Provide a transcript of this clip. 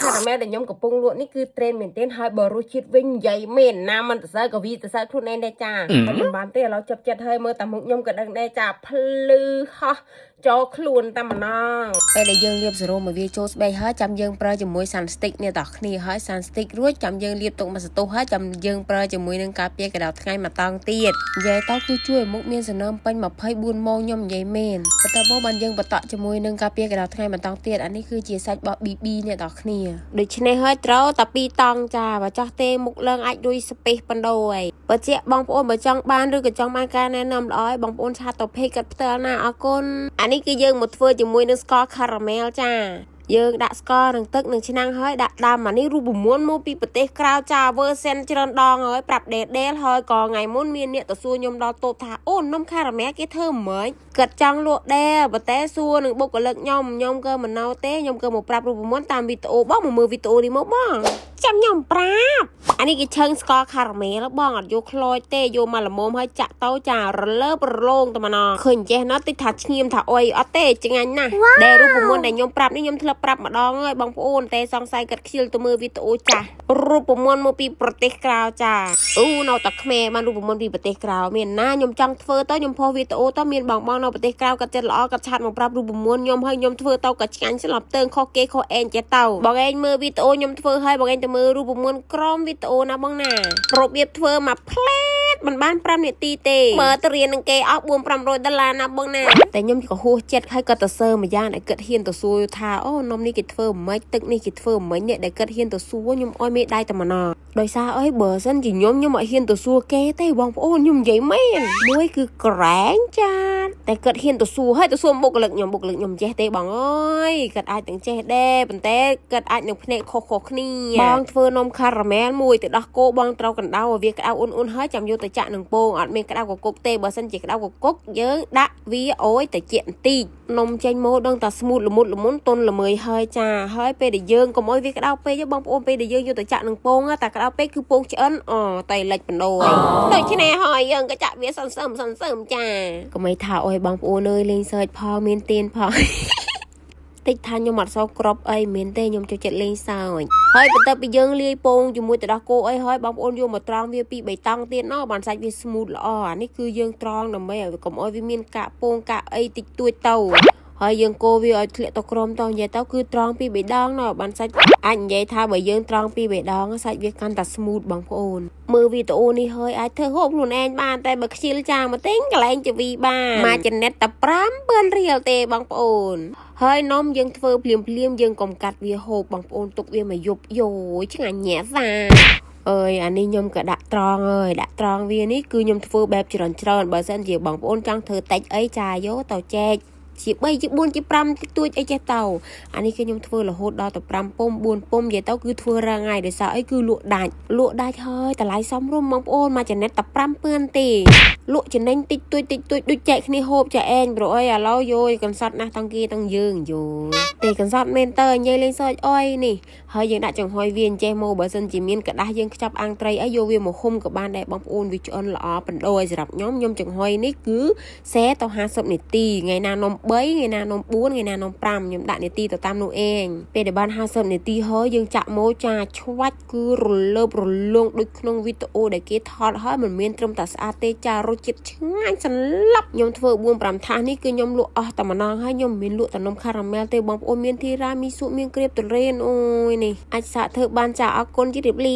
รามเมลแต่ยมกับปรุงลวกนี่คือเทรนเหม็นเต้นไฮบอรูชิดวิ่งใหญ่เหม็นน้ำมันแต่ใส่กับวีแต่ใส่ทุนในจ้าปัจจุบันเต้เราจับจัดให้เมื่อแต่มุกยมกับดังได้จ้าพลือฮะจอคลุนตามน้องไปในยังเรียบสโรมาวีโจสไปฮะจำยังปลาจมวยซันสติกเนี่ยต่อนี่ฮะซันสติกรู้จำยังเรียบตรงมาสตูฮะจำยังปลาจมวยนึงกาเปียกระดาษไงมาตองเตียดยายต้องคือช่วยมุกเมียนสนามเป็นมาให้บุญมองยมใหญ่เมนแต่ตอนบันยังปะตะจมวยนึงกาเปียกระดาษไงมาตองเตียดอันนี้คือจีซัดบอบีเนี่ยต่อนี่โดยเฉพาะเฮ้ยเราแต่ปีตองจ้าว่าจ้าเตมุกเลิงไอด้วยสเปซปันโดยเปิดเจ๊บองปูนเปิดจังบ้านหรือกับจังบ้านการแนะนำร้อยบองปูนชาตบเพกับเตอร์นาอากุนอันนี้คือยังหมดเฟอร์จมวยนึงสกอร์คาราเมลจ้าយើងដាក់ស្ករនឹងទឹកនឹងឆ្នាំងហើយដាក់ដាំអានេះរូបមន្តមកពីប្រទេសក្រៅចាវើសិនច្រើនដងហើយប្រាប់ដេលហើយក៏ថ្ងៃមុនមានអ្នកទៅសួរខ្ញុំដល់តូបថាអូននំខារ៉ាមែលគេធ្វើមិនគិតចង់លក់ដែរប៉ុន្តែសួរនឹងបុគ្គលិកខ្ញុំក៏មិនណោទេខ្ញុំក៏មកប្រាប់រូបមន្តតាមវីដេអូបងមកមើលវីដេអូនេះមកបងចាំខ្ញុំប្រាប់អានេះគេឆឹងស្ករខារ៉ាមែលបងអត់យកខ្លោចទេយកមកល្មមហើយចាក់ទៅចារលើប្រឡងតែម្ដងឃើញចេះណាតិចថាឈ្ងៀមថាអុយអត់ទេឆ្ងាញ់ណាស់ដែលរូបមន្តដែលខ្ញុំប្រាប់នេះខ្ញុំធ្លាប់ប្រាប់ម្ដងហើយបងប្អូនតែសង្ស័យកាត់ខ្ជិលទៅមើលវីដេអូចាស់រូបមន្តមកពីប្រទេសក្រៅចាអូនៅតែខ្មែរបានរូបមន្តពីប្រទេសក្រៅមានណាខ្ញុំចង់ធ្វើទៅខ្ញុំផុសវីដេអូទៅមានបងនៅប្រទេសក្រៅគាត់ចិត្តល្អគាត់ឆាតមកប្រាប់រូបមន្តខ្ញុំហើយខ្ញុំធ្វើទៅគាត់ឆ្ងាញ់ស្លាប់ទៅខុសគេខុសអេងចេះទៅបងឯងមើលវីដេអូខ្ញុំធ្វើហើយបងឯងទៅមើលរូបមន្តក្រមវីដេអូណាបងណារបៀបធ្វើមកផ្លែតមិនបាន5នាទីទេមើលទៅរៀននឹងគេអស់$400ណាបងណាតែខ្ញុំក៏ហួសចិត្តហើយក៏ទៅសើម្យ៉ាងដែលគាត់ហ៊ានទៅសួរថាអូនំនេះគេធ្វើមិនទឹកនេះគេធ្វើមិនអ្នកដែលគាត់ហ៊ានទៅសួរខ្ញុំអោយមេដៃតែម្ដងដោយសារអីបើសិនជាខ្ញុំអត់ហ៊ានទៅសួរគេទេបងប្អូនខ្ញុំនិយាយមែនមួយគឺក្រែងចាតែគាត់ហ៊ានទៅសួរហើយទៅសួរបុគ្គលិកខ្ញុំចេះទេបងអើយគាត់អាចទាំងចេះដែរប៉ុន្តែគាត់អាចនឹងភ្នែកខុសគ្នាបងធ្វើនំខារ៉ាមែលមួយទៅដោះគោបងត្រូវកណ្ដៅឲ្យវាក្ដៅអ៊ុនហើយចាំយកទៅចាក់នឹងពងអត់មានក្ដៅកគុកទេបើសិនជាក្ដៅកគុកយើងដាក់វាអោយតិចបន្តិចនំចេញមកដឹងតែស្មូតល្មុតទន់ល្មើយហើយចាហើយពេលដែលយើងកុំអោយវាក្ដៅពេកបងប្អូនពេលដែលយើងយកទៅចាក់នឹងពងតែក្ដៅពេកគឺពងឆ្អិនតែលិចបណ្ដោយដូច្នេះហើយយើងក៏ចាក់វាសន្សើមចាកុំឲ្យថាអោយបងប្អូនអើយលេងសើចផលមានទៀនផលតិចថាខ្ញុំអត់សូវក្របអីមែនទេខ្ញុំចូលចិត្តលេងសើចហើយបន្ទាប់ពីយើងលាយពងជាមួយទឹកដោះគោអីហើយបងប្អូនយកមកត្រង់វាពី3តង់ទៀតណោះបានសាច់វាស្មូតល្អអានេះគឺយើងត្រង់ដើម្បីឲ្យកុំឲ្យវាមានកាកពងកាកអីតិចតួចទៅហើយយើងកូរវាឲ្យធ្លាក់ទៅក្រោមតនិយាយទៅគឺត្រង់ពី3ដងណោះបានសាច់អាចនិយាយថាបើយើងត្រង់ពី3ដងសាច់វាកាន់តែស្មូតបងប្អូនមើលវីដេអូនេះហើយអាចធ្វើហូបខ្លួនឯងបានតែបើខ្ជិលចាងមកទិញកន្លែងជីវីបានមកចំណេតតែ5,000រៀលទេបងប្អូនហើយនំយើងធ្វើភ្លាមយើងកុំកាត់វាហូបបងប្អូនទុកវាមកយប់យោឆ្ងាញ់ញ៉ែសាអើយអានេះខ្ញុំក៏ដាក់ត្រង់ហើយដាក់ត្រង់វានេះគឺខ្ញុំធ្វើបែបច្រើនបើសិនជាបងប្អូនចង់ធ្វើតិចអីចាយកទៅចែកជា3ជា4ជា5តិចតួចអីចេះទៅអានេះគឺខ្ញុំធ្វើរហូតដល់ទៅ5ពុំ4ពុំនិយាយទៅគឺធ្វើរាល់ថ្ងៃដោយសារអីគឺលក់ដាច់ហើយតម្លៃសមរម្យបងប្អូនមកចំណេតតែ5,000ទេលក់ចំណេញតិចតួចដូចចែកគ្នាហូបចាឯងប្រូអីឥឡូវយោយកន្សត់ណាស់តាំងគេតាំងយើងយោទេកន្សត់មែនតើនិយាយលេងសើចអុយនេះហើយយើងដាក់ចង្ហុយវាចេះមកបើសិនជាមានក្តាស់យើងខ្ចប់អាំងត្រីអីយកវាមកហុំក៏បានដែរបងប្អូនវាឆ្អិនល្អបណ្ដោយសម្រាប់ខ្ញុំចង្ហុយនេះគឺសេទៅ50នាទីថ្ងៃណានំ3ថ្ងៃណានំ4ថ្ងៃណានំ5ខ្ញុំដាក់នាទីទៅតាមនោះឯងពេលដែលបាន50នាទីហើយយើងចាក់មកចាឆ្វាច់គឺរលើបរលងដូចក្នុងវីដេអូដែលគេថតហើយមិនមានត្រឹមតែស្អាតទេចារសជាតិឆ្ងាញ់សន្លប់ខ្ញុំធ្វើ4-5ថាសនេះគឺខ្ញុំលក់អស់តែម្ដងហើយខ្ញុំមិនមានលក់តែនំខារ៉ាមែលទេបងប្អូនមានធីរ៉ាមីស៊ូមានគ្រៀបទុរេនអូយនេះអាចសាកធ្វើបានចាអរគុណជម្រាបលា